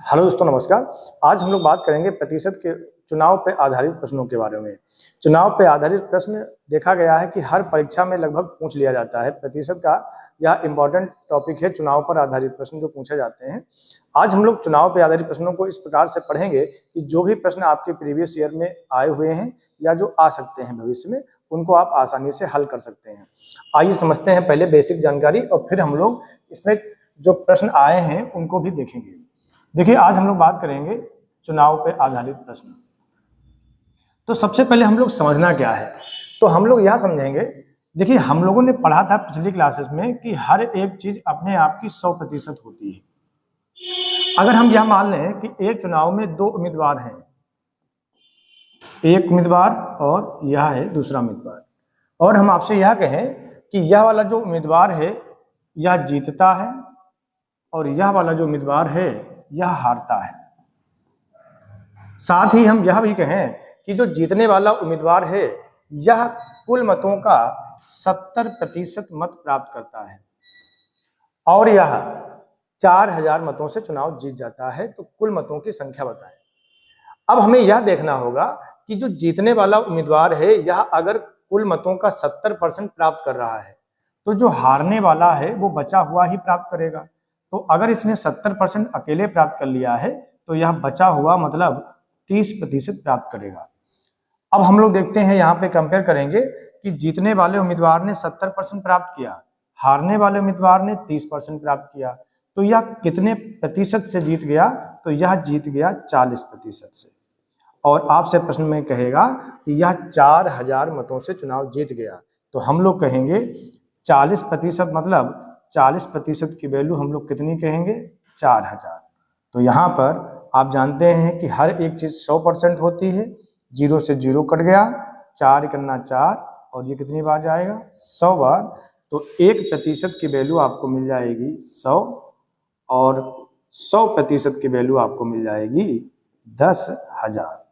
Hello दोस्तों, नमस्कार। आज हम लोग बात करेंगे प्रतिशत के चुनाव पे आधारित प्रश्नों के बारे में। चुनाव पे आधारित प्रश्न देखा गया है कि हर परीक्षा में लगभग पूछ लिया जाता है। प्रतिशत का यह इम्पोर्टेंट टॉपिक है, चुनाव पर आधारित प्रश्न जो पूछे जाते हैं। आज हम लोग चुनाव पे आधारित प्रश्नों को इस प्रकार से पढ़ेंगे कि जो भी प्रश्न आपके प्रीवियस ईयर में आए हुए हैं या जो आ सकते हैं भविष्य में, उनको आप आसानी से हल कर सकते हैं। आइए समझते हैं पहले बेसिक जानकारी और फिर हम लोग इसमें जो प्रश्न आए हैं उनको भी देखेंगे। देखिए, आज हम लोग बात करेंगे चुनाव पे आधारित प्रश्न। तो सबसे पहले हम लोग समझना क्या है, तो हम लोग यह समझेंगे। देखिए, हम लोगों ने पढ़ा था पिछली क्लासेस में कि हर एक चीज अपने आप की 100% होती है। अगर हम यह मान लें कि एक चुनाव में दो उम्मीदवार हैं, एक उम्मीदवार और यह है दूसरा उम्मीदवार, और हम आपसे यह कहें कि यह वाला जो उम्मीदवार है यह जीतता है और यह वाला जो उम्मीदवार है यह हारता है। साथ ही हम यह भी कहें कि जो जीतने वाला उम्मीदवार है यह कुल मतों का 70% मत प्राप्त करता है और यह 4000 मतों से चुनाव जीत जाता है। तो कुल मतों की संख्या बताएं। अब हमें यह देखना होगा कि जो जीतने वाला उम्मीदवार है यह अगर कुल मतों का 70% प्राप्त कर रहा है तो जो हारने वाला है वो बचा हुआ ही प्राप्त करेगा। तो अगर इसने 70% अकेले प्राप्त कर लिया है तो यह बचा हुआ मतलब 30% प्राप्त करेगा। अब हम लोग देखते हैं, यहाँ पे कंपेयर करेंगे कि जीतने वाले उम्मीदवार ने 70% प्राप्त किया, हारने वाले उम्मीदवार ने 30% प्राप्त किया, तो यह कितने प्रतिशत से जीत गया? तो यह जीत गया 40% से। और आपसे प्रश्न में कहेगा कि यह 4000 मतों से चुनाव जीत गया, तो हम लोग कहेंगे 40% मतलब 40% की वैल्यू हम लोग कितनी कहेंगे? 4000। तो यहाँ पर आप जानते हैं कि हर एक चीज 100% होती है। 0 से 0 कट गया, 4 करना 4, और ये कितनी बार जाएगा? 100 बार। तो 1% की वैल्यू आपको मिल जाएगी 100 और 100% की वैल्यू आपको मिल जाएगी 10,000।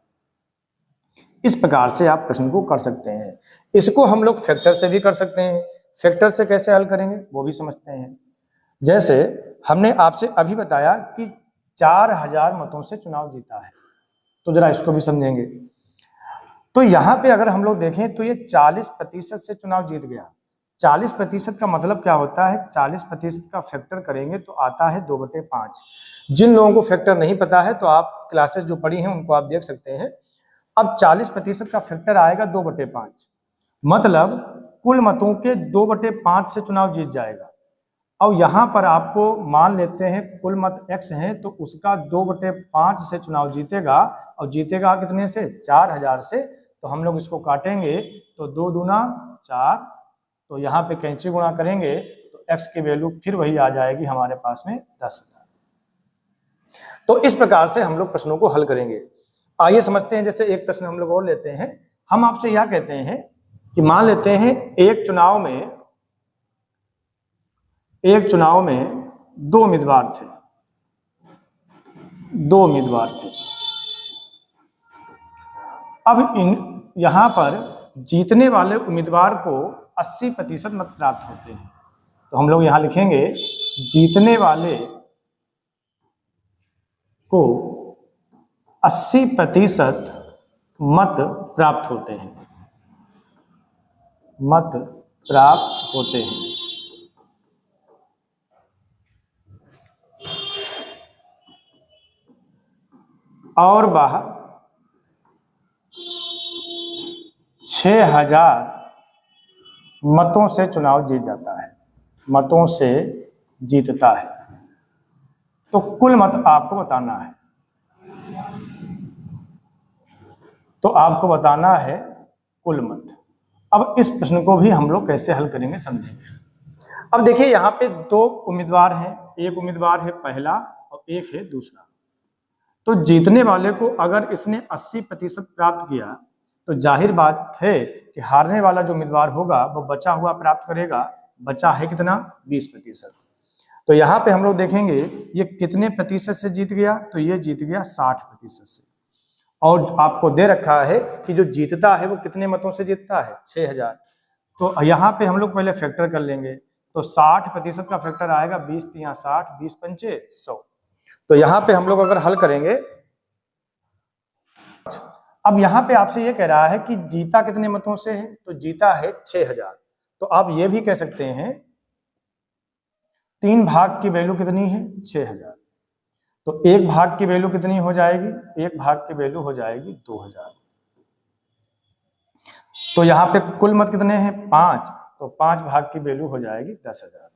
इस प्रकार से आप प्रश्न को कर सकते हैं। इसको हम लोग फैक्टर से भी कर सकते हैं। फैक्टर से कैसे हल करेंगे वो भी समझते हैं। जैसे हमने आपसे अभी बताया कि 4000 मतों से चुनाव जीता है, तो जरा इसको भी समझेंगे। तो यहाँ पे अगर हम लोग देखें तो ये 40% से चुनाव जीत गया। 40% का मतलब क्या होता है? 40% का फैक्टर करेंगे तो आता है 2/5। जिन लोगों को फैक्टर नहीं पता है तो आप क्लासेस जो पढ़ी हैं उनको आप देख सकते हैं। अब 40% का फैक्टर आएगा 2/5, मतलब कुल मतों के 2/5 से चुनाव जीत जाएगा। अब यहाँ पर आपको मान लेते हैं कुल मत x है तो उसका 2/5 से चुनाव जीतेगा, और जीतेगा कितने से? 4000 से। तो हम लोग इसको काटेंगे तो 2 दूना 4, तो यहाँ पे कैंची गुणा करेंगे तो x की वैल्यू फिर वही आ जाएगी हमारे पास में 10,000। तो इस प्रकार से हम लोग प्रश्नों को हल करेंगे। आइए समझते हैं। जैसे एक प्रश्न हम लोग और लेते हैं। हम आपसे यह कहते हैं कि मान लेते हैं एक चुनाव में दो उम्मीदवार थे। अब यहां पर जीतने वाले उम्मीदवार को 80% मत प्राप्त होते हैं, तो हम लोग यहां लिखेंगे जीतने वाले को 80% मत प्राप्त होते हैं। और वह 6000 मतों से चुनाव जीतता है। तो कुल मत आपको बताना है। कुल मत। अब इस प्रश्न को भी हम लोग कैसे हल करेंगे समझेंगे। अब देखिए, यहाँ पे दो उम्मीदवार हैं, एक उम्मीदवार है पहला और एक है दूसरा। तो जीतने वाले को अगर इसने 80% प्राप्त किया तो जाहिर बात है कि हारने वाला जो उम्मीदवार होगा वो बचा हुआ प्राप्त करेगा। बचा है कितना? 20%। तो यहाँ पे हम लोग देखेंगे ये कितने प्रतिशत से जीत गया? तो ये जीत गया 60% से। और आपको दे रखा है कि जो जीतता है वो कितने मतों से जीतता है? 6000। तो यहाँ पे हम लोग पहले फैक्टर कर लेंगे। तो 60% का फैक्टर आएगा 20 × 60, 20 × 5 = 100। तो यहाँ पे हम लोग अगर हल करेंगे, अब यहाँ पे आपसे ये कह रहा है कि जीता कितने मतों से है, तो जीता है 6000। तो आप ये भी कह सकते हैं 3 भाग की वैल्यू कितनी है, 6000। तो 1 भाग की वैल्यू कितनी हो जाएगी, 1 भाग की वैल्यू हो जाएगी 2000। तो यहाँ पे कुल मत कितने हैं, 5, तो 5 भाग की वैल्यू हो जाएगी 10,000।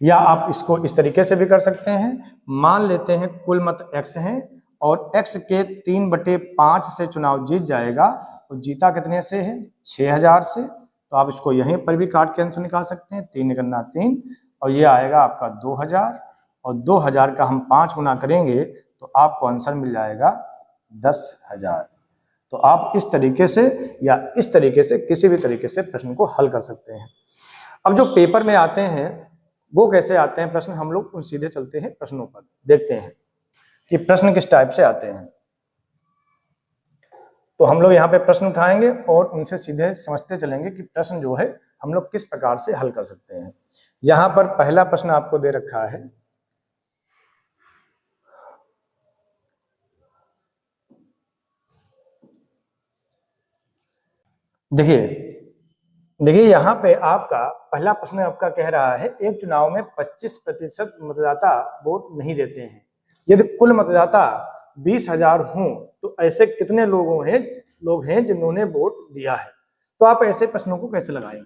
या आप इसको इस तरीके से भी कर सकते हैं, मान लेते हैं कुल मत x हैं और x के 3/5 से चुनाव जीत जाएगा, तो जीता कितने से है, 6000 से। तो आप इसको यहीं पर भी काट के आंसर निकाल सकते हैं, 3 गुना 3 और ये आएगा आपका 2000, और 2000 का हम 5 गुना करेंगे तो आपको आंसर मिल जाएगा 10,000। तो आप इस तरीके से या इस तरीके से किसी भी तरीके से प्रश्न को हल कर सकते हैं। अब जो पेपर में आते हैं वो कैसे आते हैं प्रश्न, हम लोग उन सीधे चलते हैं प्रश्नों पर, देखते हैं कि प्रश्न किस टाइप से आते हैं। तो हम लोग यहाँ पे प्रश्न उठाएंगे और उनसे सीधे समझते चलेंगे कि प्रश्न जो है हम लोग किस प्रकार से हल कर सकते हैं। यहाँ पर पहला प्रश्न आपको दे रखा है, देखिए यहाँ पे आपका पहला प्रश्न आपका कह रहा है एक चुनाव में 25% मतदाता वोट नहीं देते हैं, यदि कुल मतदाता 20,000 हों तो ऐसे कितने लोग हैं जिन्होंने वोट दिया है। तो आप ऐसे प्रश्नों को कैसे लगाएंगे।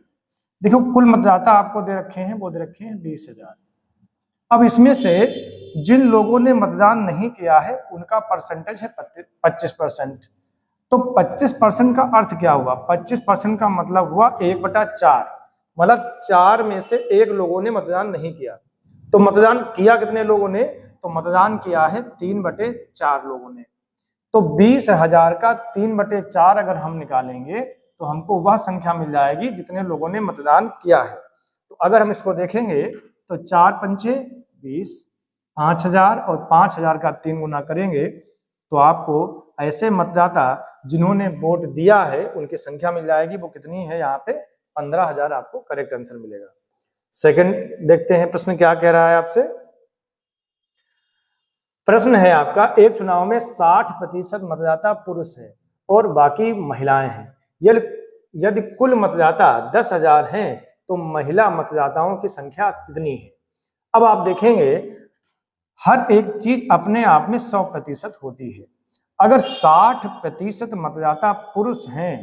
देखो कुल मतदाता आपको दे रखे हैं, वो दे रखे हैं 20,000। अब इसमें से जिन लोगों ने मतदान नहीं किया है उनका परसेंटेज है 25%। तो 25% का अर्थ क्या हुआ, 25% का मतलब हुआ 1/4, मतलब 4 में से 1 लोगों ने मतदान नहीं किया। तो मतदान किया कितने लोगों ने, तो मतदान किया है 3/4 लोगों ने। तो 20,000 का 3/4 अगर हम निकालेंगे तो हमको वह संख्या मिल जाएगी जितने लोगों ने मतदान किया है। तो अगर हम इसको देखेंगे तो 4 पंचे 20, 5,000 और 5,000 का 3 गुना करेंगे तो आपको ऐसे मतदाता जिन्होंने वोट दिया है उनकी संख्या मिल जाएगी। वो कितनी है, यहाँ पे 15,000 आपको करेक्ट आंसर मिलेगा। सेकंड देखते हैं प्रश्न क्या कह रहा है आपसे। प्रश्न है आपका एक चुनाव में 60% मतदाता पुरुष है और बाकी महिलाएं हैं, यदि कुल मतदाता 10,000 हैं तो महिला मतदाताओं की संख्या कितनी है। अब आप देखेंगे हर एक चीज अपने आप में 100% होती है। अगर 60% मतदाता पुरुष हैं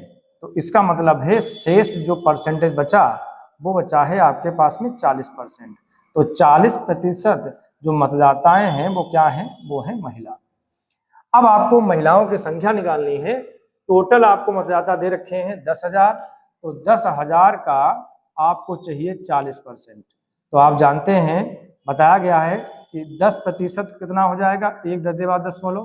तो इसका मतलब है शेष जो परसेंटेज बचा वो बचा है आपके पास में 40%। तो 40% जो मतदाताएं हैं वो क्या हैं, वो है महिला। अब आपको महिलाओं की संख्या निकालनी है। टोटल आपको मतदाता दे रखे हैं 10,000, तो 10,000 का आपको चाहिए 40%। तो आप जानते हैं बताया गया है कि 10% कितना हो जाएगा, 1 दर्जे बाद 10 बोलो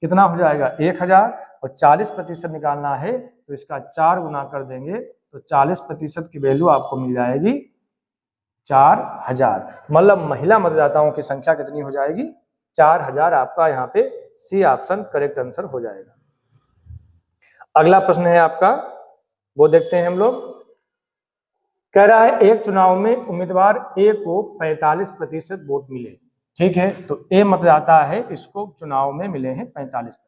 कितना हो जाएगा 1,000, और 40% निकालना है तो इसका 4 गुना कर देंगे तो 40% की वैल्यू आपको मिल जाएगी 4,000। मतलब महिला मतदाताओं की संख्या कितनी हो जाएगी, 4,000। आपका यहाँ पे सी ऑप्शन करेक्ट आंसर हो जाएगा। अगला प्रश्न है आपका, वो देखते हैं हम लोग। कह रहा है एक चुनाव में उम्मीदवार ए को 45% वोट मिले, ठीक है, तो ए मतदाता है, इसको चुनाव में मिले हैं 45%।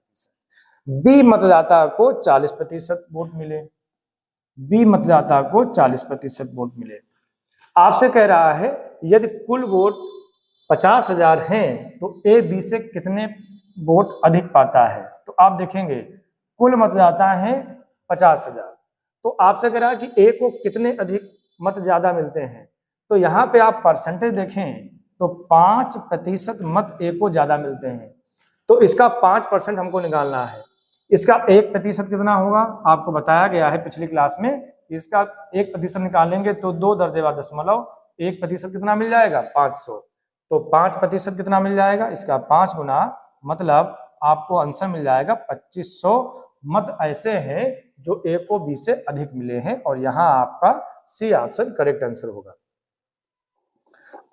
बी मतदाता को 40% वोट मिले, बी मतदाता को 40% वोट मिले। आपसे कह रहा है यदि कुल वोट 50,000 हैं तो ए बी से कितने वोट अधिक पाता है। तो आप देखेंगे कुल मतदाता हैं 50,000, तो आपसे कह रहा है कि ए को कितने अधिक मत ज्यादा मिलते हैं। तो यहाँ पे आप परसेंटेज देखें तो 5% मत ए को ज्यादा मिलते हैं। तो इसका 5% हमको निकालना है। इसका 1% कितना होगा, आपको बताया गया है पिछली क्लास में, इसका 1% निकालेंगे तो 2 दर्जे बाद दशमलव 1% कितना मिल जाएगा 500। तो 5% कितना मिल जाएगा, इसका 5 गुना, मतलब आपको आंसर मिल जाएगा 2500 मत ऐसे हैं जो ए को बी से अधिक मिले हैं, और यहाँ आपका सी ऑप्शन करेक्ट आंसर होगा।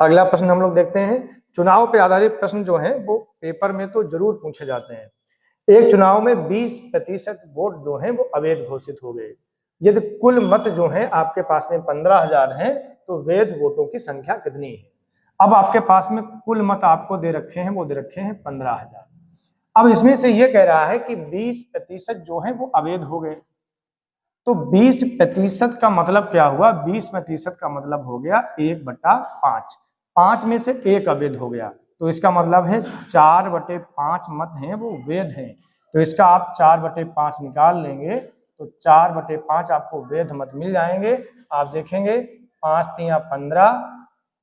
अगला प्रश्न हम लोग देखते हैं। चुनाव पे आधारित प्रश्न जो है वो पेपर में तो जरूर पूछे जाते हैं। एक चुनाव में 20% वोट जो है वो अवैध घोषित हो गए, यदि कुल मत जो है आपके पास में 15,000 हैं तो वैध वोटों की संख्या कितनी है। अब आपके पास में कुल मत आपको दे रखे हैं, वो दे रखे हैं 15,000। अब इसमें से ये कह रहा है कि 20% जो है वो अवैध हो गए। तो 20% का मतलब क्या हुआ? 20% का मतलब हो गया 1/5। 5 में से 1 अवैध हो गया, तो इसका मतलब है 4/5 मत हैं वो वैध हैं। तो इसका आप 4/5 निकाल लेंगे तो 4/5 आपको वैध मत मिल जाएंगे। आप देखेंगे 5 तिया 15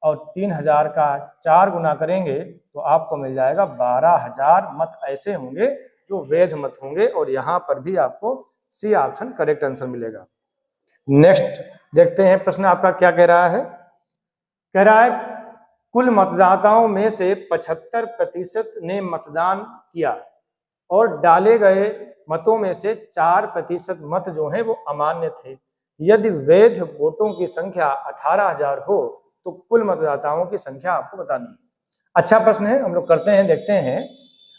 और 3000 का 4 गुना करेंगे तो आपको मिल जाएगा 12,000 मत ऐसे होंगे जो वैध मत होंगे। और यहाँ पर भी आपको सी ऑप्शन करेक्ट आंसर मिलेगा। नेक्स्ट देखते हैं प्रश्न आपका क्या कह रहा है। कह रहा है कुल मतदाताओं में से 75% ने मतदान किया और डाले गए मतों में से 4% मत जो है वो अमान्य थे। यदि वैध वोटों की संख्या 18,000 हो तो कुल मतदाताओं की संख्या आपको बतानी है। अच्छा प्रश्न है, हम लोग करते हैं, देखते हैं।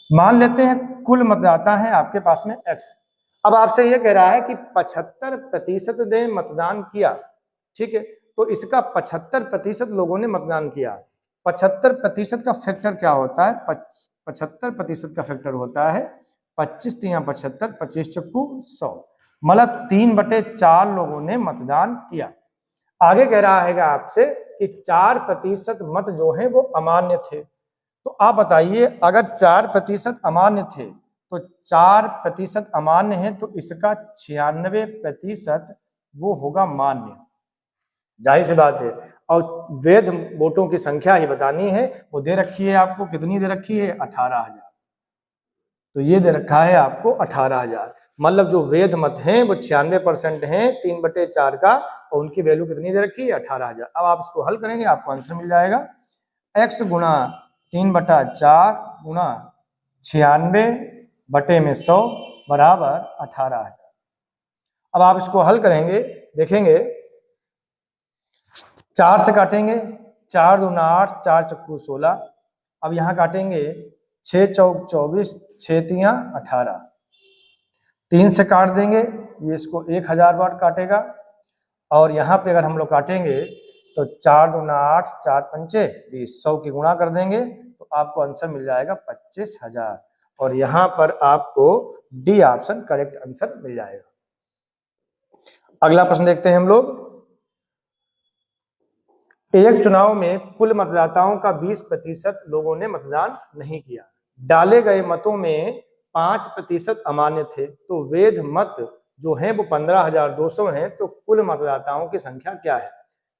मान लेते हैं कुल मतदाता है आपके पास में X। अब आपसे यह कह रहा है कि 75% ने मतदान किया, ठीक है। तो इसका 75% लोगों ने मतदान किया। 75% का फैक्टर क्या होता है? 75% का फैक्टर होता है 25 तिया 75, 25 चक्कू 100, मतलब 3/4 लोगों ने मतदान किया। आगे कह रहा है आपसे कि 4% मत जो है वो अमान्य थे। तो आप बताइए अगर 4% अमान्य थे तो 4% अमान्य है तो इसका 96% वो होगा मान्य, जाहिर सी बात है। और वैध वोटों की संख्या ही बतानी है, वो दे रखी है आपको, कितनी दे रखी है? 18,000। तो ये दे रखा है आपको 18,000, मतलब जो वैध मत हैं वो 96% हैं 3/4 का, और उनकी वैल्यू कितनी दे रखी है? 18,000। अब आप इसको हल करेंगे आपको आंसर मिल जाएगा x गुणा 3/4 गुणा 96/100 बराबर 18,000। अब आप इसको हल करेंगे, देखेंगे 4 से काटेंगे, 4 दूना 8, 4 चक्कू 16। अब यहाँ काटेंगे 6 चौक 24, 6 तिया 18। 3 से काट देंगे, ये इसको 1000 बार काटेगा। और यहाँ पे अगर हम लोग काटेंगे तो 4 दूना 8, 4 पंचे 20, 100 की गुणा कर देंगे तो आपको आंसर मिल जाएगा 25,000। और यहाँ पर आपको डी ऑप्शन करेक्ट आंसर मिल जाएगा। अगला प्रश्न देखते हैं हम लोग। एक चुनाव में कुल मतदाताओं का 20% लोगों ने मतदान नहीं किया। डाले गए मतों में 5% अमान्य थे, तो वैध मत जो है वो 15,200 हैं। तो कुल मतदाताओं की संख्या क्या है?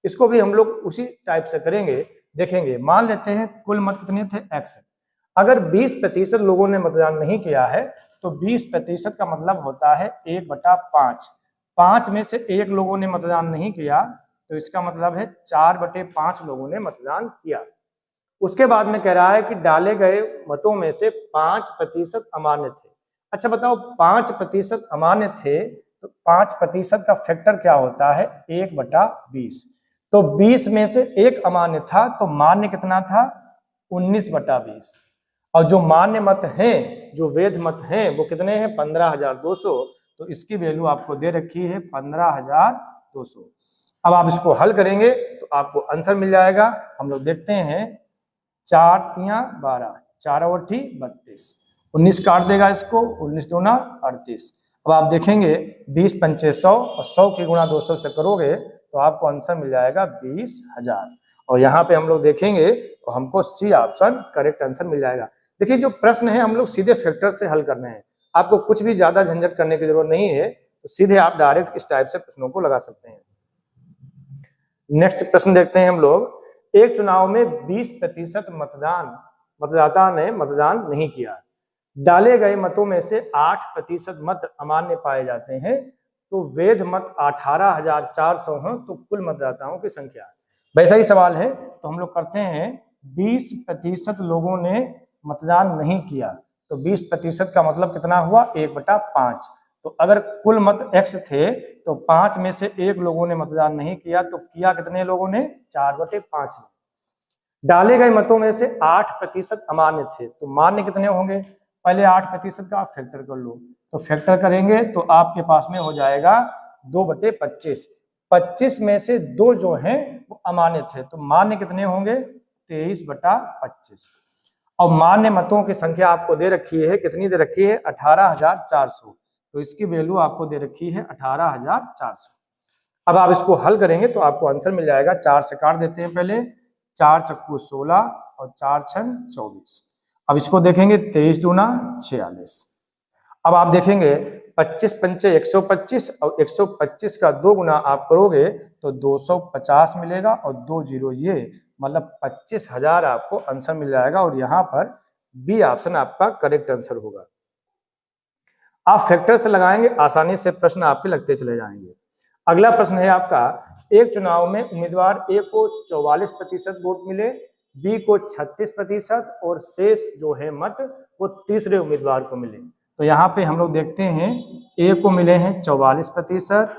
इसको भी हम लोग उसी टाइप से करेंगे, देखेंगे। मान लेते हैं कुल मत कितने थे? X। अगर 20% लोगों ने मतदान नहीं किया है तो 20% का मतलब होता है 1/5। 5 में से 1 लोगों ने मतदान नहीं किया तो इसका मतलब है 4/5 लोगों ने मतदान किया। उसके बाद में कह रहा है कि डाले गए मतों में से 5% अमान्य थे। अच्छा बताओ 5% अमान्य थे तो 5% का फैक्टर क्या होता है? 1/20। तो 20 में से 1 अमान्य था तो मान्य कितना था? 19/20। और जो मान्य मत हैं, जो वैध मत हैं, वो कितने हैं? 15,200। तो इसकी वैल्यू आपको दे रखी है 15,200। अब आप इसको हल करेंगे तो आपको आंसर मिल जाएगा। हम लोग देखते हैं 4 तिया 12, 4 और 32, 19 काट देगा इसको, 19 दूना 38। अब आप देखेंगे 20 पंचे 100 और 100 की गुणा 200 से करोगे तो आपको आंसर मिल जाएगा 20,000। और यहाँ पे हम लोग देखेंगे तो हमको सी ऑप्शन करेक्ट आंसर मिल जाएगा। देखिए जो प्रश्न है हम लोग सीधे फैक्टर से हल करने हैं, आपको कुछ भी ज्यादा झंझट करने की जरूरत नहीं है, तो सीधे आप डायरेक्ट इस टाइप से प्रश्नों को लगा सकते हैं। नेक्स्ट प्रश्न देखते हैं हम लोग। एक चुनाव में 20% मतदाता ने मतदान नहीं किया। डाले गए मतों में से 8% मत अमान्य पाए जाते हैं, तो वैध मत 18,400 हैं। तो कुल मतदाताओं की संख्या। वैसा ही सवाल है तो हम लोग करते हैं 20% लोगों ने मतदान नहीं किया, तो 20% का मतलब कितना हुआ? 1/5। तो अगर कुल मत X थे तो 5 में से 1 लोगों ने मतदान नहीं किया, तो किया कितने लोगों ने? 4/5 ने। डाले गए मतों में से 8% अमान्य थे, तो मान्य कितने होंगे? पहले 8% का आप फैक्टर कर लो, तो फैक्टर करेंगे तो आपके पास में हो जाएगा 2/25। 25 में से 2 जो हैं वो अमान्य थे, तो मान्य कितने होंगे? 23/25। और मान्य मतों की संख्या आपको दे रखी है, कितनी दे रखी है? 18,400। तो इसकी वैल्यू आपको दे रखी है 18,400। अब आप इसको हल करेंगे तो आपको आंसर मिल जाएगा। 4 से काट देते हैं पहले, 4 चक्कू 16 और 4 छन 24। अब इसको देखेंगे, 23 दूना 46। अब आप देखेंगे 25 पंचे 125 और 125 का 2 गुना आप करोगे तो 250 मिलेगा और 2 जीरो ये, मतलब 25,000 आपको आंसर मिल जाएगा। और यहाँ पर बी ऑप्शन आपका करेक्ट आंसर होगा। आप फैक्टर से लगाएंगे, आसानी से प्रश्न आपके लगते चले जाएंगे। अगला प्रश्न है आपका, एक चुनाव में उम्मीदवार ए को 44% वोट मिले, बी को 36% और शेष जो है मत वो तीसरे उम्मीदवार को मिले। तो यहाँ पे हम लोग देखते हैं, ए को मिले हैं 44%,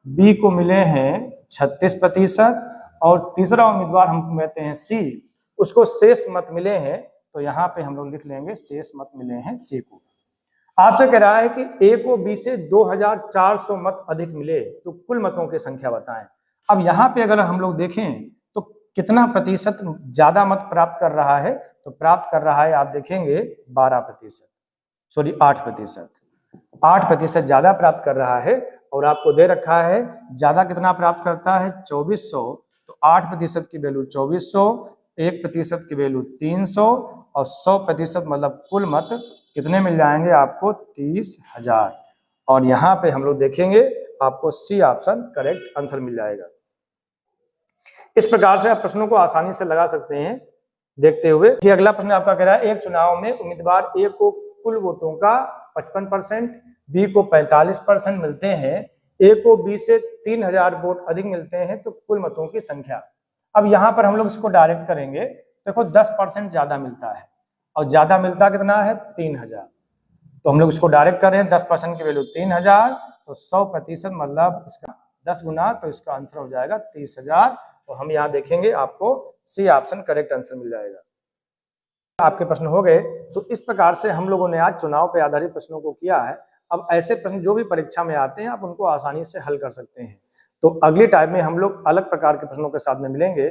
बी को मिले हैं 36% और तीसरा उम्मीदवार हम कहते हैं सी, उसको शेष मत मिले हैं। तो यहाँ पे हम लोग लिख लेंगे शेष मत मिले हैं सी को। आपसे कह रहा है कि ए को बी से 2400 मत अधिक मिले तो कुल मतों की संख्या बताएं। अब यहाँ पे अगर हम लोग देखें तो कितना प्रतिशत ज्यादा मत प्राप्त कर रहा है? तो प्राप्त कर रहा है, आप देखेंगे 12%, सॉरी 8%। 8% ज्यादा प्राप्त कर रहा है। और आपको दे रखा है ज्यादा कितना प्राप्त करता है? 2400। तो 8% की वैल्यू 2400, 1% की वैल्यू 300 और 100% मतलब कुल मत कितने मिल जाएंगे आपको? 30,000। और यहाँ पे हम लोग देखेंगे आपको सी ऑप्शन करेक्ट आंसर मिल जाएगा। इस प्रकार से आप प्रश्नों को आसानी से लगा सकते हैं देखते हुए। कि अगला प्रश्न आपका कह रहा है, एक चुनाव में उम्मीदवार ए को कुल वोटों का 55%, बी को 45% मिलते हैं, ए को बी से 3,000 वोट अधिक मिलते हैं तो कुल मतों की संख्या। अब यहाँ पर हम लोग इसको डायरेक्ट करेंगे। देखो 10% ज्यादा मिलता है और ज्यादा मिलता कितना है? 3,000। तो हम लोग इसको डायरेक्ट कर रहे हैं, 10% की वैल्यू 3,000 तो 100% मतलब इसका 10 गुना, तो इसका आंसर हो जाएगा 30,000। तो हम यहाँ देखेंगे आपको सी ऑप्शन करेक्ट आंसर मिल जाएगा। आपके प्रश्न हो गए। तो इस प्रकार से हम लोगों ने आज चुनाव पर आधारित प्रश्नों को किया है। अब ऐसे प्रश्न जो भी परीक्षा में आते हैं आप उनको आसानी से हल कर सकते हैं। तो अगली टाइम में हम लोग अलग प्रकार के प्रश्नों के साथ में मिलेंगे।